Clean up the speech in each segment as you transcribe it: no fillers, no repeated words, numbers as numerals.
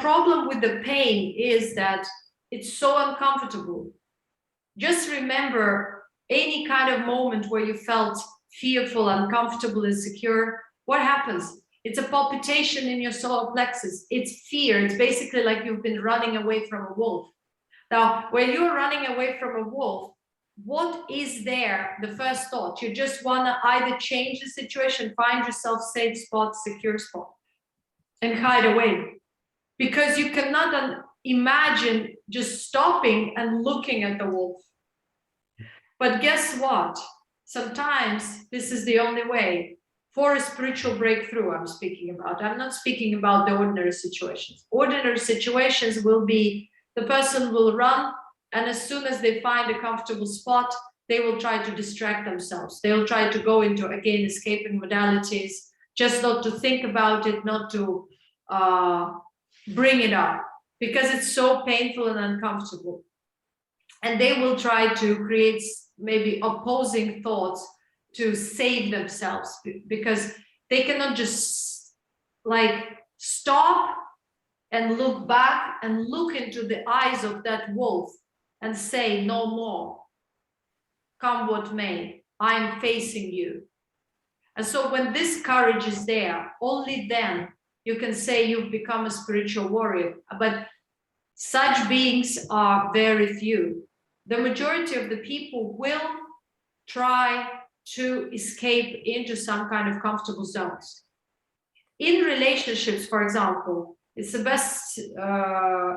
problem with the pain is that it's so uncomfortable. Just remember any kind of moment where you felt fearful, uncomfortable, insecure. What happens? It's a palpitation in your solar plexus. It's fear. It's basically like you've been running away from a wolf. Now, when you're running away from a wolf, what is there? The first thought, you just want to either change the situation, find yourself safe spot, secure spot, and hide away. Because you cannot imagine just stopping and looking at the wolf. But guess what? Sometimes this is the only way for a spiritual breakthrough I'm speaking about. I'm not speaking about the ordinary situations. Ordinary situations will be the person will run, and as soon as they find a comfortable spot, they will try to distract themselves. They'll try to go into, again, escaping modalities, just not to think about it, not to bring it up, because it's so painful and uncomfortable. And they will try to create maybe opposing thoughts to save themselves, because they cannot just like stop and look back and look into the eyes of that wolf and say, no more, come what may, I'm facing you. And so when this courage is there, only then you can say you've become a spiritual warrior. But such beings are very few. The majority of the people will try to escape into some kind of comfortable zones. In relationships, for example, it's the best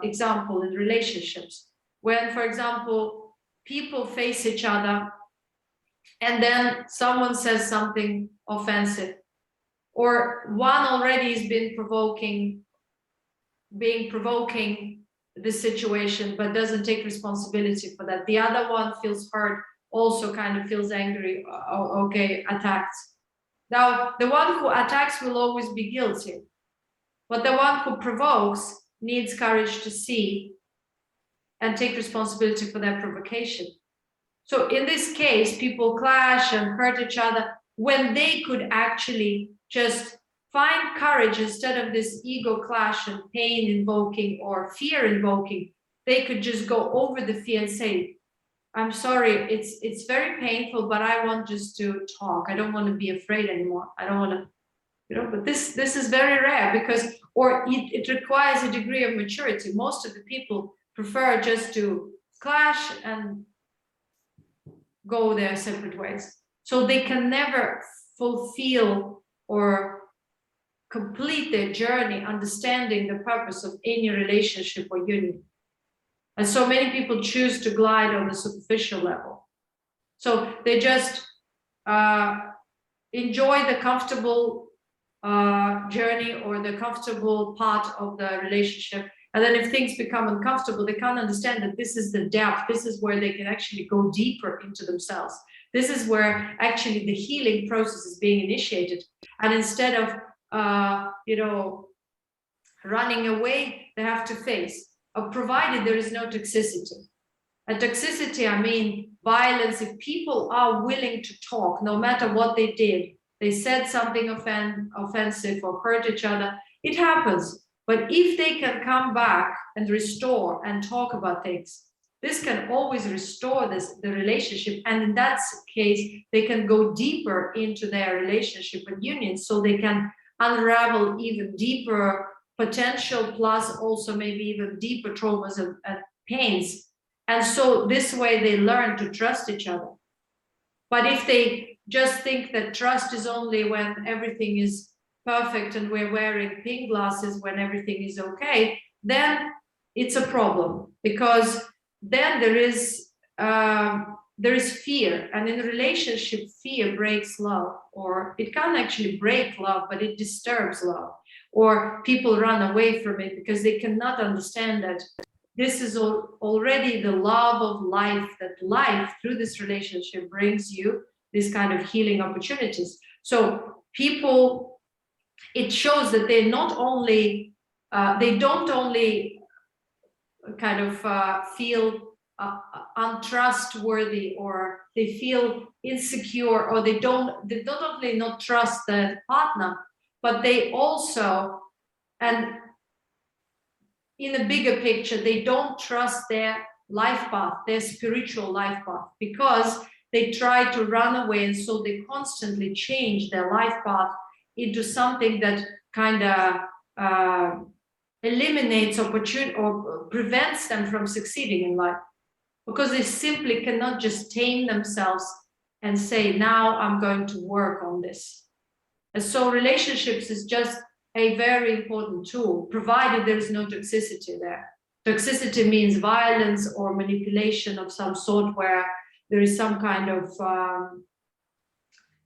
example in relationships. When, for example, people face each other and then someone says something offensive, or one already has been provoking the situation, but doesn't take responsibility for that. The other one feels hurt, also kind of feels angry, okay, attacked. Now, the one who attacks will always be guilty, but the one who provokes needs courage to see and take responsibility for that provocation. So in this case, people clash and hurt each other when they could actually just find courage instead of this ego clash and pain invoking or fear invoking. They could just go over the fear and say, I'm sorry, it's very painful, but I want just to talk. I don't want to be afraid anymore. I don't want to, but this is very rare, because, or it requires a degree of maturity. Most of the people prefer just to clash and go their separate ways. So they can never fulfill or complete their journey understanding the purpose of any relationship or union. And so many people choose to glide on the superficial level. So they just enjoy the comfortable journey or the comfortable part of the relationship. And then if things become uncomfortable, they can't understand that this is the depth. This is where they can actually go deeper into themselves. This is where actually the healing process is being initiated. And instead of, running away, they have to face, provided there is no toxicity. And toxicity, I mean violence. If people are willing to talk, no matter what they did, they said something offensive or hurt each other, it happens. But if they can come back and restore and talk about things, this can always restore the relationship. And in that case, they can go deeper into their relationship and union, so they can unravel even deeper potential, plus also maybe even deeper traumas and pains. And so this way they learn to trust each other. But if they just think that trust is only when everything is perfect and we're wearing pink glasses when everything is okay, then it's a problem, because then there is fear. And in a relationship, fear breaks love, or it can't actually break love, but it disturbs love. Or people run away from it because they cannot understand that this is already the love of life, that life through this relationship brings you this kind of healing opportunities. So people, it shows that they not only, they don't only kind of feel untrustworthy, or they feel insecure, or they don't only not trust their partner, but they also, and in a bigger picture, they don't trust their life path, their spiritual life path, because they try to run away, and so they constantly change their life path into something that kind of eliminates opportunity or prevents them from succeeding in life, because they simply cannot just tame themselves and say, now I'm going to work on this. And so relationships is just a very important tool, provided there is no toxicity there. Toxicity means violence or manipulation of some sort, where there is some kind of,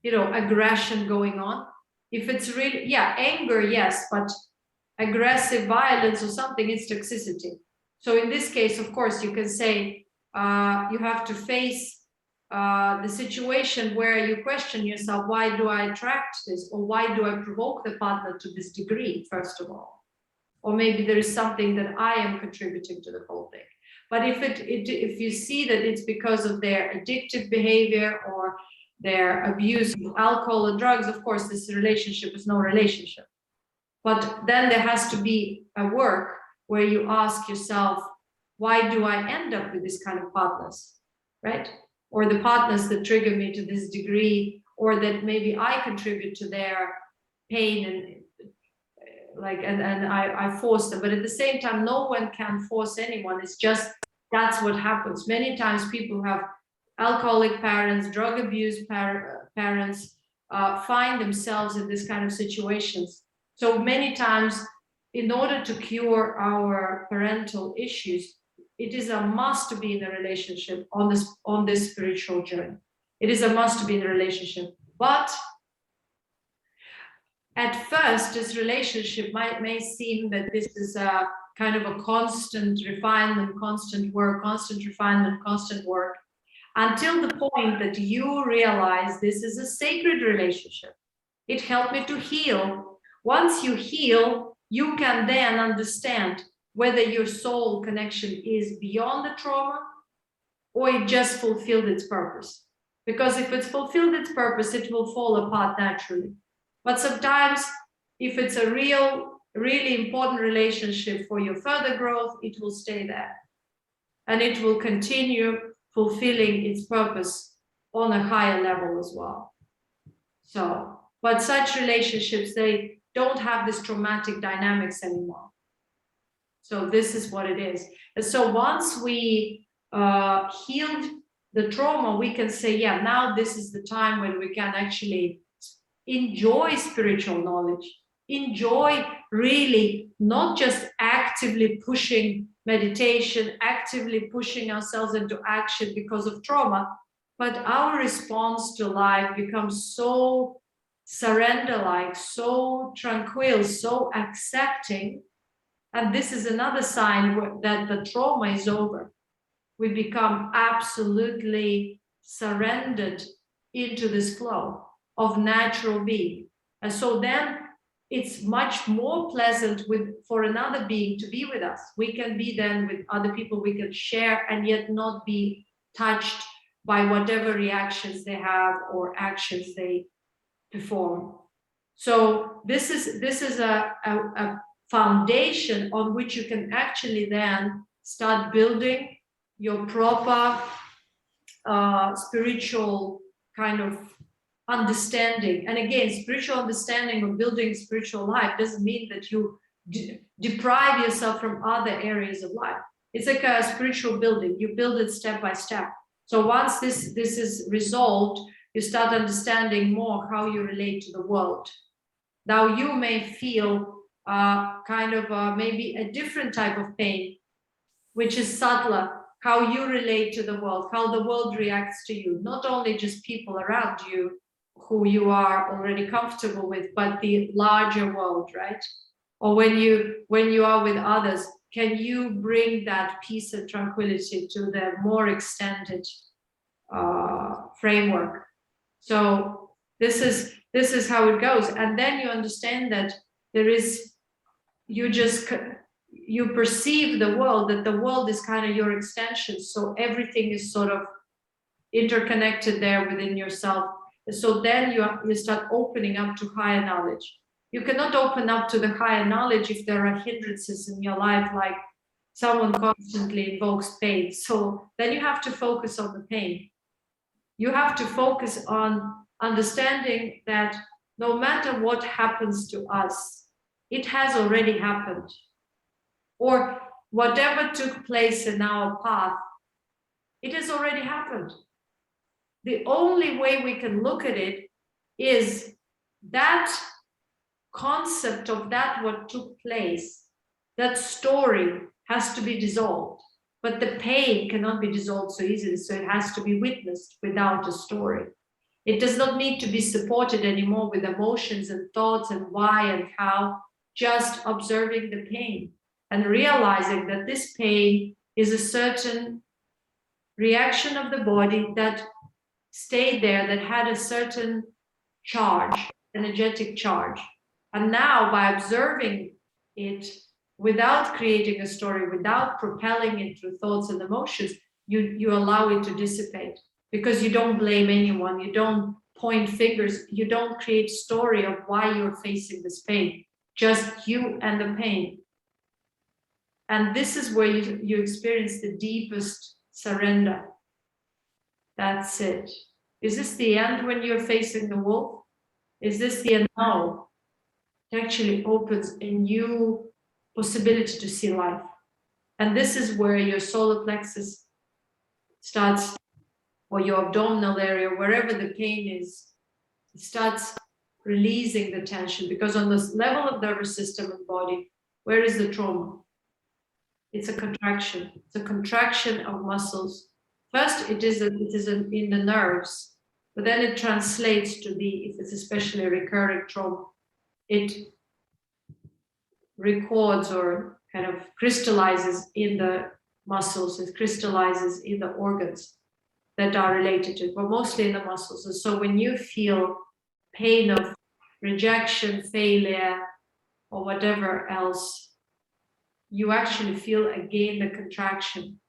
aggression going on. If it's really, anger, yes, but aggressive violence or something, it's toxicity. So in this case, of course, you can say you have to face the situation where you question yourself, why do I attract this? Or why do I provoke the partner to this degree, first of all? Or maybe there is something that I am contributing to the whole thing. But if you see that it's because of their addictive behavior or their abuse of alcohol or drugs, of course, this relationship is no relationship. But then there has to be a work where you ask yourself, why do I end up with this kind of partners, right? Or the partners that trigger me to this degree, or that maybe I contribute to their pain and I force them. But at the same time, no one can force anyone. It's just, that's what happens. Many times people have alcoholic parents, drug abuse parents, find themselves in this kind of situations. So many times, in order to cure our parental issues, it is a must to be in a relationship on this spiritual journey. It is a must to be in a relationship. But at first, this relationship may seem that this is a kind of a constant refinement, constant work, constant refinement, constant work, until the point that you realize this is a sacred relationship. It helped me to heal. Once you heal, you can then understand whether your soul connection is beyond the trauma or it just fulfilled its purpose. Because if it's fulfilled its purpose, it will fall apart naturally. But sometimes, if it's a really important relationship for your further growth, it will stay there. And it will continue fulfilling its purpose on a higher level as well. So, but such relationships, they don't have this traumatic dynamics anymore. So this is what it is. And so once we healed the trauma, we can say, yeah, now this is the time when we can actually enjoy spiritual knowledge, enjoy really not just actively pushing meditation, actively pushing ourselves into action because of trauma, but our response to life becomes so surrender-like, so tranquil, so accepting. And this is another sign that the trauma is over. We become absolutely surrendered into this flow of natural being. And so then it's much more pleasant for another being to be with us. We can be then with other people, we can share and yet not be touched by whatever reactions they have or actions they perform. So this is a foundation on which you can actually then start building your proper spiritual kind of understanding. And again, spiritual understanding or building spiritual life doesn't mean that you deprive yourself from other areas of life. It's like a spiritual building. You build it step by step. So once this is resolved, you start understanding more how you relate to the world. Now you may feel maybe a different type of pain, which is subtler, how you relate to the world, how the world reacts to you, not only just people around you who you are already comfortable with, but the larger world, right? Or when you are with others, can you bring that peace and tranquility to the more extended framework? So this is how it goes. And then you understand that you perceive the world, that the world is kind of your extension. So everything is sort of interconnected there within yourself. So then you start opening up to higher knowledge. You cannot open up to the higher knowledge if there are hindrances in your life, like someone constantly invokes pain. So then you have to focus on the pain. You have to focus on understanding that no matter what happens to us, it has already happened. Or whatever took place in our path, it has already happened. The only way we can look at it is that concept of that what took place, that story has to be dissolved. But the pain cannot be dissolved so easily, so it has to be witnessed without a story. It does not need to be supported anymore with emotions and thoughts and why and how, just observing the pain and realizing that this pain is a certain reaction of the body that stayed there, that had a certain charge, energetic charge. And now by observing it without creating a story, without propelling it through thoughts and emotions, you allow it to dissipate, because you don't blame anyone, you don't point fingers, you don't create story of why you're facing this pain, just you and the pain. And this is where you experience the deepest surrender. That's it. Is this the end when you're facing the wolf? Is this the end? No. It actually opens a new possibility to see life. And this is where your solar plexus starts, or your abdominal area, wherever the pain is, it starts releasing the tension. Because on this level of nervous system and body, where is the trauma? It's a contraction. It's a contraction of muscles. First, it is in the nerves, but then it translates to be, if it's especially a recurring trauma, it records or kind of crystallizes in the muscles, it crystallizes in the organs that are related to it, but mostly in the muscles. And so when you feel pain of rejection, failure, or whatever else, you actually feel again the contraction.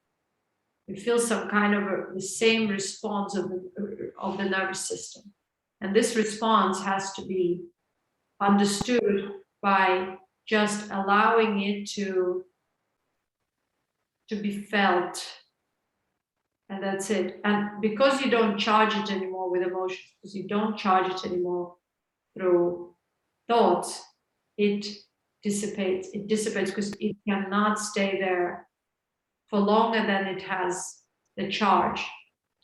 You feel some kind of the same response of the nervous system. And this response has to be understood by just allowing it to be felt. And that's it. And because you don't charge it anymore with emotions, because you don't charge it anymore through thoughts, it dissipates. It dissipates because it cannot stay there for longer than it has the charge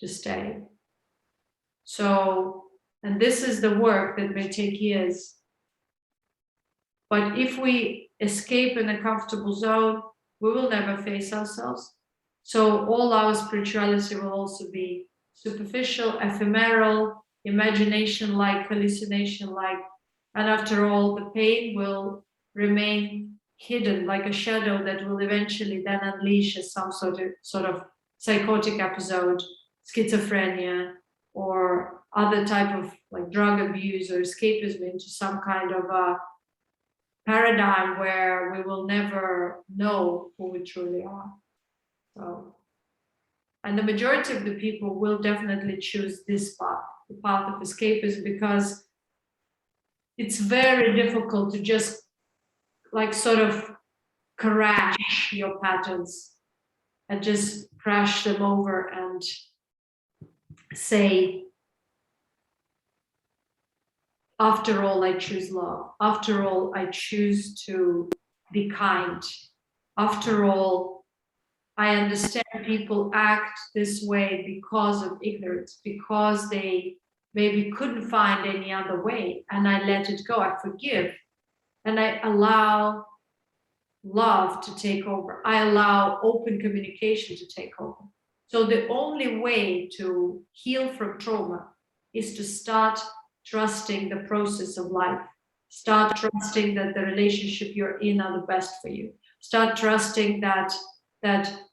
to stay. So, and this is the work that may take years. But if we escape in a comfortable zone, we will never face ourselves. So all our spirituality will also be superficial, ephemeral, imagination-like, hallucination-like. And after all, the pain will remain hidden like a shadow that will eventually then unleash as some sort of psychotic episode, schizophrenia, or other type of like drug abuse or escapism into some kind of a paradigm where we will never know who we truly are. So, and the majority of the people will definitely choose this path, the path of escapism, because it's very difficult to just like sort of crash your patterns and just crash them over and say, after all, I choose love. After all, I choose to be kind. After all, I understand people act this way because of ignorance, because they maybe couldn't find any other way, and I let it go. I forgive, and I allow love to take over. I allow open communication to take over. So the only way to heal from trauma is to start trusting the process of life. Start trusting that the relationship you're in are the best for you. Start trusting that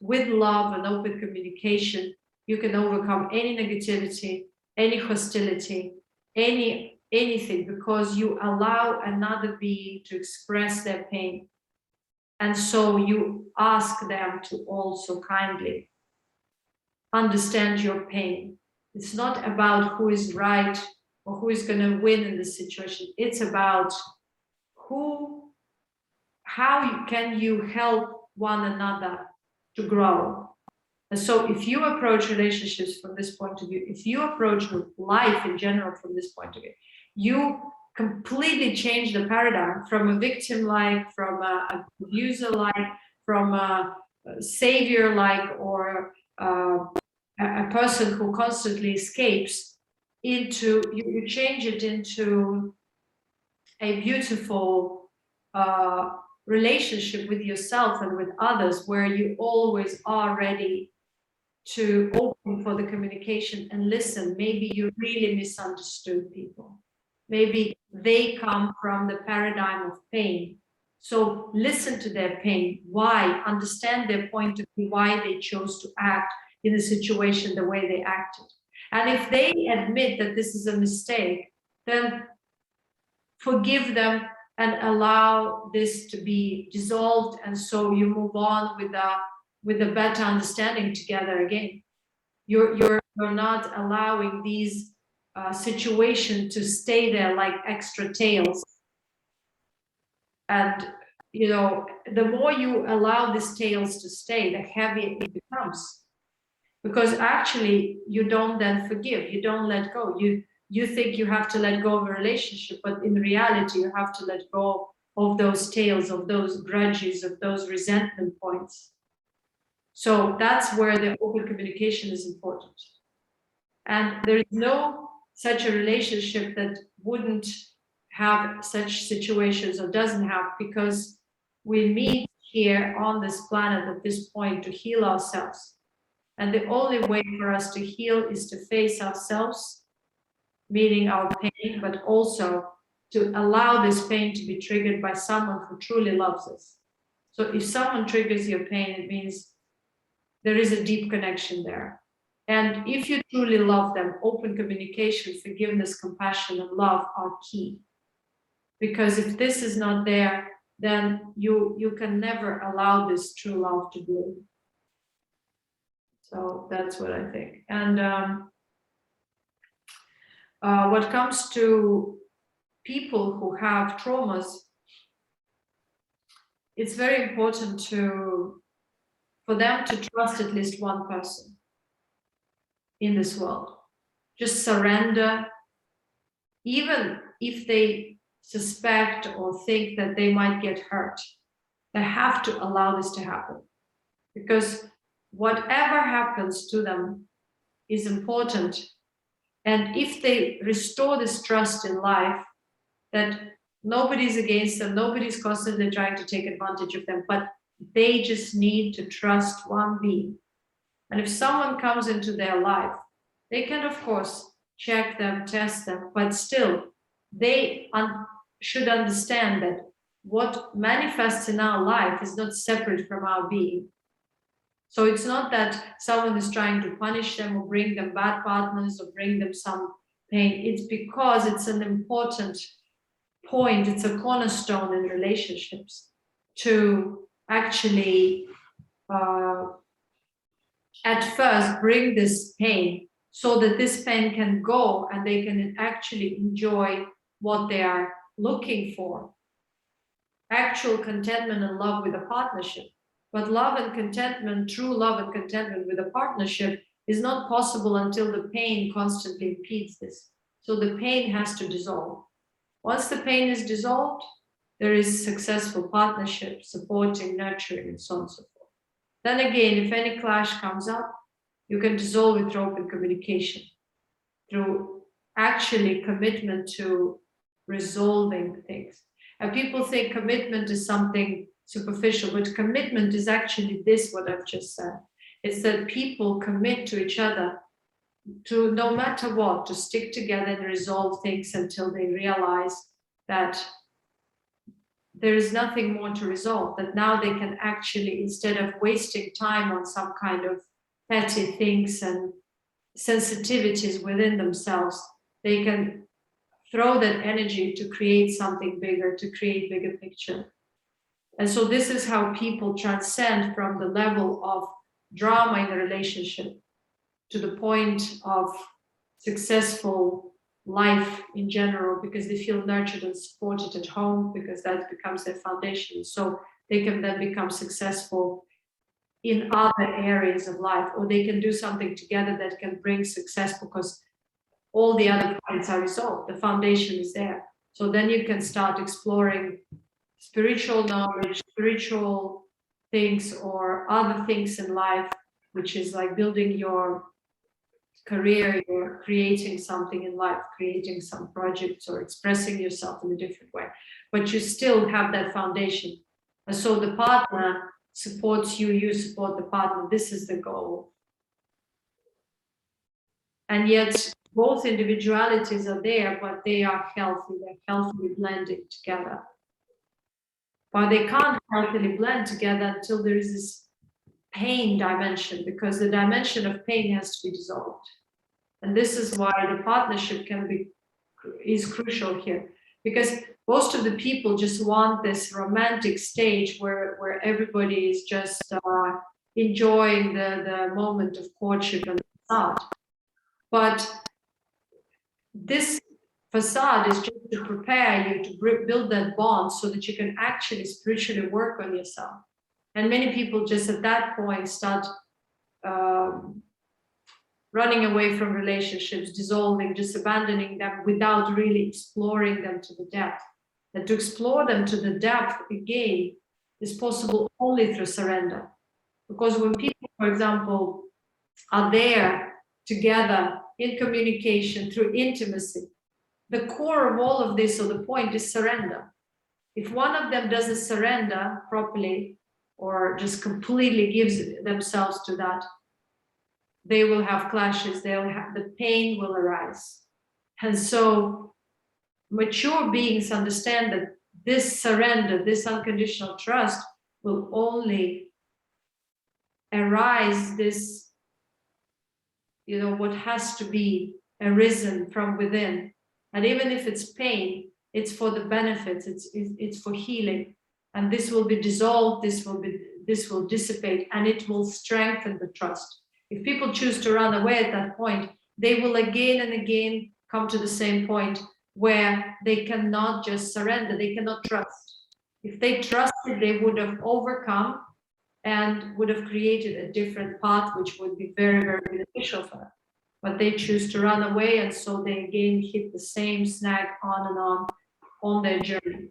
with love and open communication, you can overcome any negativity, any hostility, anything, because you allow another being to express their pain. And so you ask them to also kindly understand your pain. It's not about who is right or who is going to win in this situation. It's about how can you help one another to grow? And so if you approach relationships from this point of view, if you approach life in general from this point of view, you completely change the paradigm from a victim-like, from an abuser-like, from a savior-like, or a person who constantly escapes, into, you change it into a beautiful relationship with yourself and with others, where you always are ready to open for the communication and listen. Maybe you really misunderstood people. Maybe they come from the paradigm of pain. So listen to their pain. Why? Understand their point of view, why they chose to act in the situation the way they acted. And if they admit that this is a mistake, then forgive them and allow this to be dissolved. And so you move on with a better understanding together again. You're not allowing these situations to stay there like extra tails. And, you know, the more you allow these tails to stay, the heavier it becomes. Because actually, you don't then forgive, you don't let go. You think you have to let go of a relationship, but in reality, you have to let go of those tails, of those grudges, of those resentment points. So that's where the open communication is important. And there is no such a relationship that wouldn't have such situations or doesn't have, because we meet here on this planet at this point to heal ourselves. And the only way for us to heal is to face ourselves, meaning our pain, but also to allow this pain to be triggered by someone who truly loves us. So if someone triggers your pain, it means there is a deep connection there. And if you truly love them, open communication, forgiveness, compassion, and love are key. Because if this is not there, then you can never allow this true love to bloom. So that's what I think. And what comes to people who have traumas, it's very important for them to trust at least one person in this world. Just surrender, even if they suspect or think that they might get hurt. They have to allow this to happen, because whatever happens to them is important. And if they restore this trust in life, that nobody's against them, nobody's constantly trying to take advantage of them, but they just need to trust one being. And if someone comes into their life, they can, of course, check them, test them, but still, they should understand that what manifests in our life is not separate from our being. So it's not that someone is trying to punish them or bring them bad partners or bring them some pain. It's because it's an important point, it's a cornerstone in relationships to actually at first bring this pain so that this pain can go and they can actually enjoy what they are looking for. Actual contentment and love with a partnership. But love and contentment, true love and contentment with a partnership is not possible until the pain constantly impedes this. So the pain has to dissolve. Once the pain is dissolved, there is successful partnership, supporting, nurturing, and so on and so forth. Then again, if any clash comes up, you can dissolve it through open communication, through actually commitment to resolving things. And people think commitment is something superficial, but commitment is actually this, what I've just said. It's that people commit to each other to, no matter what, to stick together and resolve things until they realize that there is nothing more to resolve, that now they can actually, instead of wasting time on some kind of petty things and sensitivities within themselves, they can throw that energy to create something bigger, to create bigger picture. And so this is how people transcend from the level of drama in a relationship to the point of successful life in general, because they feel nurtured and supported at home, because that becomes their foundation. So they can then become successful in other areas of life, or they can do something together that can bring success because all the other points are resolved. The foundation is there. So then you can start exploring spiritual knowledge, spiritual things, or other things in life, which is like building your career, you're creating something in life, creating some projects or expressing yourself in a different way. But you still have that foundation. And so the partner supports you, you support the partner. This is the goal. And yet both individualities are there, but they are healthy. They're healthily blending together. But they can't healthily blend together until there is this pain dimension, because the dimension of pain has to be dissolved. And this is why the partnership is crucial here, because most of the people just want this romantic stage where everybody is just enjoying the moment of courtship and facade. But this facade is just to prepare you to build that bond so that you can actually spiritually work on yourself. And many people just at that point start running away from relationships, dissolving, just abandoning them without really exploring them to the depth. And to explore them to the depth again is possible only through surrender. Because when people, for example, are there together in communication through intimacy, the core of all of this, or the point, is surrender. If one of them doesn't surrender properly or just completely gives themselves to that, they will have clashes, the pain will arise. And so mature beings understand that this surrender, this unconditional trust will only arise this, what has to be arisen from within. And even if it's pain, it's for the benefits, it's for healing. And this will be dissolved, this will dissipate, and it will strengthen the trust. If people choose to run away at that point, they will again and again come to the same point where they cannot just surrender, they cannot trust. If they trusted, they would have overcome and would have created a different path, which would be very, very beneficial for them. But they choose to run away, and so they again hit the same snag on and on their journey.